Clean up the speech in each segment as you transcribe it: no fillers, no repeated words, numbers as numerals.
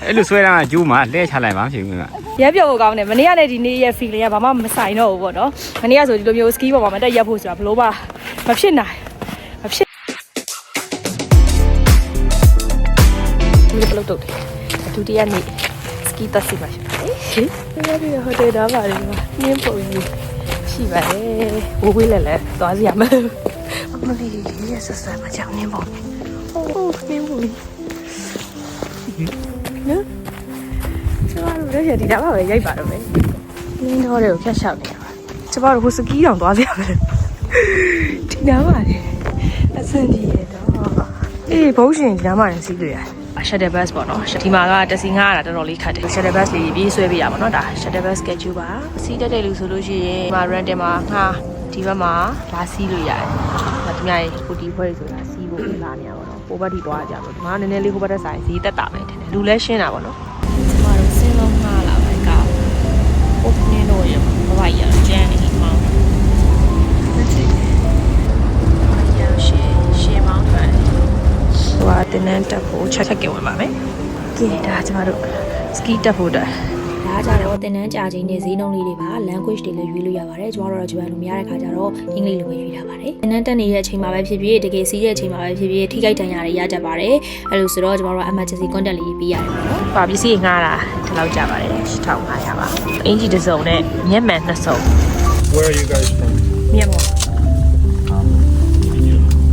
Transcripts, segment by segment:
အဲ့လိုဆွဲတာကကျိုးမှာလဲချလိုက်ပါဖြစ်ဘူးကရဲပြောဖို့ကောင်းတယ်မနေ့ကလည်းဒီနေ့ရဲ့ feeling ကဘာမှမဆိုင်တော့ဘူးပေါ့နော်မနေ့ကဆိုဒီလိုမျိုး ski ပေါ်မှာမတက်ရက်ဖို့ဆိုတာဘလို့ပါမဖြစ်နိုင်မဖြစ်ဘလို့တော့ဒုတိယနေ့ ski တက်စီပါရှိပါတယ်ဒီဟိုတယ်တော့ပါလေနင်းပုံကြီးရှိပါတယ်ဝဝေးလဲလဲသွားစီရမယ်အမလေးရဲ့ဆက်ဆက်မကြောက်နင်းပုံဟိုနင်းပုံနော်ကျမတို့လည်းဒီတော့ပဲရိုက်ပါတော့မယ်နင်းတော့တွေကိုဖြတ်လျှောက်နေတာပါကျမတို့ဟိုစကီးတောင်သွားစီရမယ်ဒီနားပါလေအဆင်ပြေတော့အေးဘုံရှင်ဒီနားမှာစီးလို့ရတယ်shuttle bus ပေါ့နော်ဒီမှာကတစီငှားရတာတော်တော်လေးခက်တယ် shuttle bus လေးပြေးဆွဲပေးရပါတော့ဒါ shuttle bus schedule ပါစီးတတ်တဲ့လူဆိုလို့ရှိရင်ဒီမှာ random မှာငှားဒီဘက်မှာလာစီးလို့ရတယ်ဒီမှာကိုတီဖွဲ့ဆိုတာစီးဖို့လာနေရပါတော့ဟိုဘက်ထိသွားကြလို့ဒီမှာနည်းနည်းလေးဟိုဘက်တက်ဆိုင်စီးတက်တာပဲထင်တယ်လူလည်းရှင်းတာပေါ့နော်ဒီမှာတော့စင်းလုံးငှားလာပဲကောင်းဟိုနင်းတော့ရဘာရကျန်နေမှာဟိုကတင်းနဲ့တက်ဖို့ချက်ကြဝင်ပါမယ်။ကဲဒါကျမတို့ ski တက်ဖို့ဒါကြတော့တင်းနဲ့ကြာချိန်နဲ့ဈေးနှုန်းလေးတွေပါ language တွေလည်းရွေးလို့ရပါတယ်။ကျမတို့တော့ဂျပန်လိုမရတဲ့ခါကျတော့အင်္ဂလိပ်လိုပဲရွေးထားပါတယ်။တင်းနဲ့တက်နေတဲ့အချိန်မှာပဲဖြစ်ဖြစ်တကယ်စီးတဲ့အချိန်မှာပဲဖြစ်ဖြစ်ထိခိုက်ဒဏ်ရာတွေရတတ်ပါတယ်။အဲလိုဆိုတော့ကျမတို့ emergency contact လေးပေးရတယ်ပေါ့နော်။ပါပစ္စည်းငှားတာဒီလောက်ကြပါတယ်1500ပါ။အင်ဂျီတစ်စုံနဲ့မျက်မှန်နှစ်စုံ Where are you guys from? မြန်မာ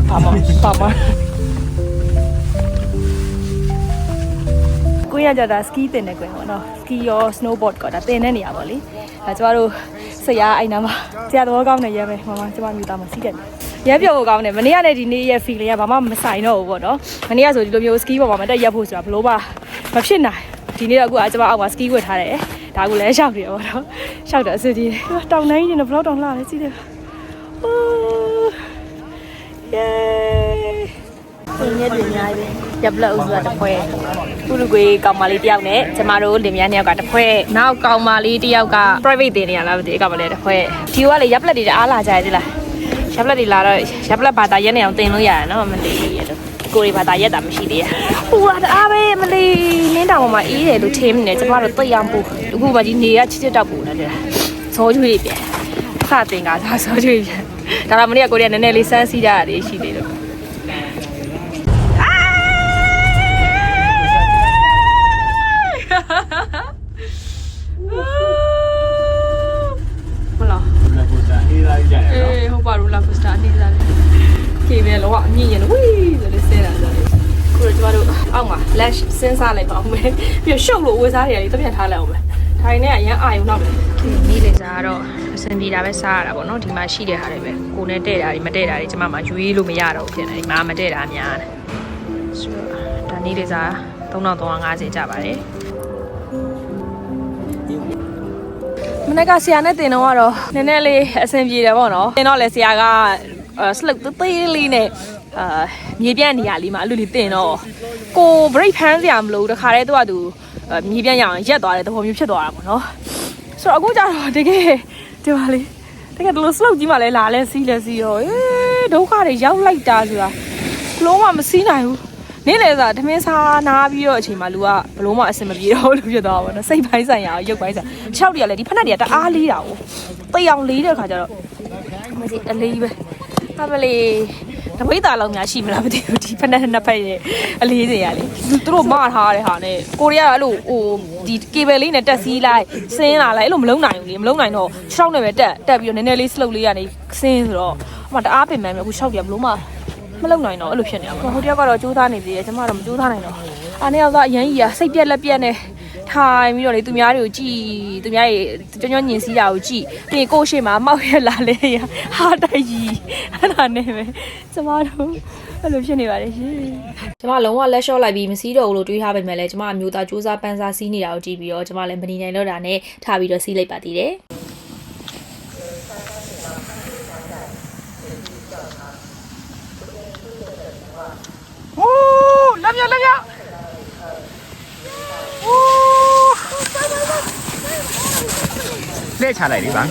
ပါမကိုရကြတာ ski တင်နေကြပေါ့နော် ski ရော snowboard ကဒါတင်နေနေရပါလေအဲကျမတို့ဆရာအိုင်နာမှာဆရာတော်ကောင်းနေရဲမယ်မမကျမမြို့သားမှာစီးတယ်ရဲပြောဖို့ကောင်းတယ်မနေ့ကလည်းဒီနေ့ရဲ့ feeling ကဘာမှမဆိုင်တော့ဘူးပေါ့နော်မနေ့ကဆိုဒီလိုမျိုး ski ပေါ်မှာမတက်ရက်ဖို့ဆိုတာဘလို့ပါမဖြစ်နိုင်ဒီနေ့တော့အခုကျမအောက်မှာ ski ဝတ်ထားတယ်ဒါကိုလည်းရှောက်နေရပါတော့ရှောက်တယ်အစကြီးတောင်တိုင်းနေဘလောက်တောင်လှလဲစီးတယ်အိုးယေဒီနေ့ဒီနေ့ပဲရပ်လက်ဥစွာတစ်ဖွဲဥရုကွေကောင်မလေးတယောက်နဲ့ကျမတို့လင်မယားနှစ်ယောက်ကတစ်ဖွဲနောက်ကောင်မလေးတယောက်က private တင်နေရလားမသိဘူးကောင်မလေးတစ်ဖွဲဒီကလည်းရပ်လက်တွေအားလာကြရသေးလားရပ်လက်တွေလာတော့ရပ်လက်ဘာသာရက်နေအောင်တင်လို့ရတယ်နော်မသိဘူးကိုရီဘာသာရက်တာမရှိသေးဘူးဟိုကအားပဲမလေးနင်းတောင်ပေါ်မှာအေးတယ်လို့ထင်းနေတယ်ကျမတို့သိရအောင်ပို့အခုမှဒီနေရချစ်ချစ်တောက်ပို့နေတယ်ဇောကျွေးပြန်စတင်ကစားဇောကျွေးပြန်ဒါတော့မနေ့ကကိုရီကနည်းနည်းလေးစမ်းစီးကြရတယ်ရှိသေးတယ်မလားလာကိုစတာအေးလာကြရနော်အေးဟုတ်ပါဘူးလာကိုစတာနေလာတယ်ခေပဲလောကအမြင့်ရင်ဝီးဆိုလေးဆဲတာဆိုလေခုတော့ကျမတို့အောက်မှာ lash စဉ်းစားလိုက်ပါဦးမယ်ပြီးရှုပ်လို့ဝေးစားတွေလေးတပြတ်ထားလိုက်အောင်မယ်ထိုင်နေကအရန်အာယုံတော့နေ့လေစားကတော့အစင်ပြေတာပဲစားရတာပေါ့နော်ဒီမှာရှိတဲ့ဟာတွေပဲကိုနဲ့တဲ့တာတွေမတဲ့တာတွေကျမမှရွေးလို့မရတော့ဘူးဖြစ်နေဒီမှာမတဲ့တာများတယ်ဆိုတော့ဒါနေ့လေစား3350ကျပါတယ်မနေ့ကဆရာနဲ့တင်တော့ကတော့နည်းနည်းလေးအဆင်ပြေတယ်ပေါ့နော်တင်တော့လေဆရာကslope သေးလေးနဲ့မြေပြန့်နေရလေးမှာအဲ့လိုလေးတင်တော့ကို break ဖမ်းစရာမလိုတခါတည်းသူကမြေပြန့်ရအောင်ရက်သွားတဲ့သဘောမျိုးဖြစ်သွားတာပေါ့နော်ဆိုတော့အခုကျတော့တကယ်ဒီပါလေတကယ်ဒီလို slope ကြီးမှလည်းလာလဲစီးလဲစီးတော့ဒုက္ခတွေရောက်လိုက်တာဆိုတာဘလုံးမစီးနိုင်ဘူးနေ့လေစားသမင်းစားနားပြီးတော့အချိန်မှာလူကဘလုံးမအဆင်မပြေတော့လို့ဖြစ်သွားပါတော့စိတ်ပိုင်းဆိုင်ရာရုပ်ပိုင်းဆိုင်ခြောက်တရလည်းဒီဖက်နဲ့တည်းတအားလေးတာကိုသိအောင်လေးတဲ့ခါကျတော့မစီအလေးပဲအမလေးတပိတ်တာလောက်များရှိမလားမသိဘူးဒီဖက်နဲ့နှစ်ဖက်ရဲ့အလေးတွေကလေသူတို့မထားတဲ့ဟာနဲ့ကိုရီးယားအဲ့လိုဟိုဒီကေဘယ်လေးနဲ့တက်စီးလိုက်ဆင်းလာလိုက်အဲ့လိုမလုံးနိုင်ဘူးလေမလုံးနိုင်တော့ခြောက်နဲ့ပဲတက်ပြီးတော့နည်းနည်းလေး slope လေးကနေဆင်းဆိုတော့အမတအားပင်ပန်းပဲအခုခြောက်တရဘလုံးမလုံနိုင်တော့အဲ့လိုဖြစ်နေအောင်ဟိုတယောက်ကတော့ကြိုးစားနေသေးတယ်ကျမတော့မကြိုးစားနိုင်တော့အားနေရောက်သားအရင်ကြီးကစိတ်ပြက်လက်ပြက်နဲ့ထိုင်ပြီးတော့လေသူများတွေကိုကြည်သူများတွေကြောညင်စီးတာကိုကြည်ပြီးကိုရှိမှာမောက်ရလာလေဟာတိုက်ကြီးအဲ့ဒါနဲ့ပဲကျမတို့အဲ့လိုဖြစ်နေပါတယ်ရှင်ကျမလုံးဝလက်လျှော့လိုက်ပြီးမစီးတော့ဘူးလို့တွေးထားပေမဲ့လည်းကျမအမျိုးသားစူးစမ်းပန်းစားစီးနေတာကိုကြည့်ပြီးတော့ကျမလည်းမနေနိုင်တော့တာနဲ့ထားပြီးတော့စီးလိုက်ပါသေးတယ်လက်ပြလက်ပြလဲချလိုက်လေဗျာ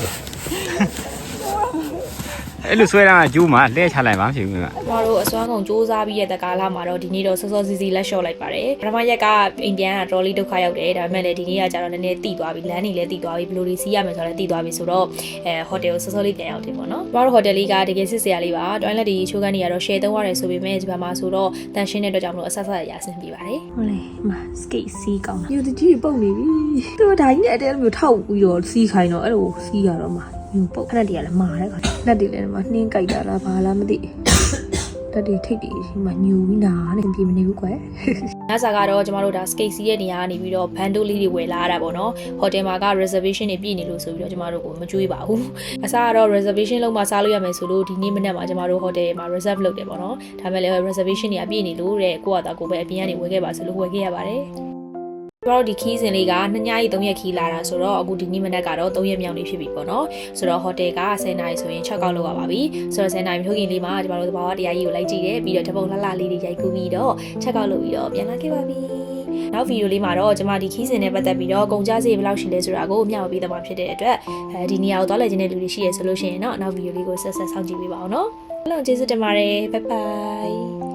အဲ့လိုဆွဲတာကကျိုးမှာလဲချလိုက်ပါဖြစ်ဘူးက ကျမတို့အစွမ်းကုန်စူးစမ်းပြီးတဲ့တကားလာမှာတော့ဒီနေ့တော့စောစောစီးစီးလက်လျှော့လိုက်ပါတယ်ပထမရက်ကအိမ်ပြန်ကတော်လေးဒုက္ခရောက်တယ်ဒါပေမဲ့လည်းဒီနေ့ကကျတော့နည်းနည်းတိသွားပြီလမ်းနေလည်းတိသွားပြီဘယ်လိုလေးစီးရမယ်ဆိုတော့လည်းတိသွားပြီဆိုတော့ဟိုတယ်ကိုစောစောလေးပြန်ရောက်တယ်ပေါ့နော်ကျမတို့ဟိုတယ်လေးကတကယ်စစ်စရာလေးပါတွိုင်းလက်ဒီချိုးကန်းတွေကတော့ share သုံးရတယ်ဆိုပေမဲ့ဒီဘက်မှာဆိုတော့တန်ရှင်းတဲ့အတွက်ကြောင့်မလို့အဆက်ဆက်ရဆင်းပြပါတယ်ဟုတ်လေမစကိတ်စီးကောင်းတာယူတကြီးပုတ်နေပြီသူဒါကြီးနဲ့အတဲလိုမျိုးထောက်ပြီးတော့စီးခိုင်းတော့အဲ့လိုစီးရတော့မှာယူပုတ်ခဏတည်းကလည်းမာတဲ့ခါလက်တွေလည်းမှာနှင်းကြိုက်တာလားဘာလားမသိတက်တွေထိတ်တွေမှာညူပြီးနာနေပြင်မနေဘူးကွယ်ညစာကတော့ကျမတို့ဒါ skate စီးရဲ့နေရာကနေပြီးတော့ bundle လေးတွေဝယ်လာရတာပေါ့နော်ဟိုတယ်မှာက reservation တွေပြည့်နေလို့ဆိုပြီးတော့ကျမတို့ကိုမကြွေးပါဘူးအစားကတော့ reservation လုပ်မှစားလို့ရမယ်ဆိုလို့ဒီနေ့မနေ့မှာကျမတို့ hotel မှာ reserve လုပ်တယ်ပေါ့နော်ဒါပေမဲ့လည်း reservation တွေကပြည့်နေလို့တဲ့ကိုယ့်ဟာကိုပဲအပြင်ကနေဝယ်ခဲ့ပါဆိုလို့ဝယ်ခဲ့ရပါတယ်ကျမတို့ဒီခီးစဉ်လေးက2ညရီ3ရက်ခီးလာတာဆိုတော့အခုဒီနေ့မနက်ကတော့3ရက်မြောက်နေ့ဖြစ်ပြီပေါ့နော်ဆိုတော့ဟိုတယ်က10နာရီဆိုရင်6ကောက်လောက်ရပါပြီဆိုတော့10နာရီထိုးခင်လေးမှာကျမတို့သဘာဝတရားကြီးကိုလိုက်ကြည့်တယ်ပြီးတော့တပုံလှလှလေးတွေရိုက်ကူးပြီးတော့6ကောက်လုပ်ပြီးတော့ပြန်လာခဲ့ပါပြီနောက်ဗီဒီယိုလေးမှာတော့ကျမဒီခီးစဉ်နဲ့ပတ်သက်ပြီးတော့ကုန်ကြစည်ဘယ်လောက်ရှိလဲဆိုတာကိုမျှဝေပေးသွားမှာဖြစ်တဲ့အတွက်ဒီနေရာကိုသွားလည်ခြင်းတဲ့လူတွေရှိရဆိုလို့ရှိရင်တော့နောက်ဗီဒီယိုလေးကိုဆက်ဆက်စောင့်ကြည့်ပေးပါအောင်နော်အားလုံးကျေးဇူးတင်ပါတယ်ဘိုင်ဘိုင်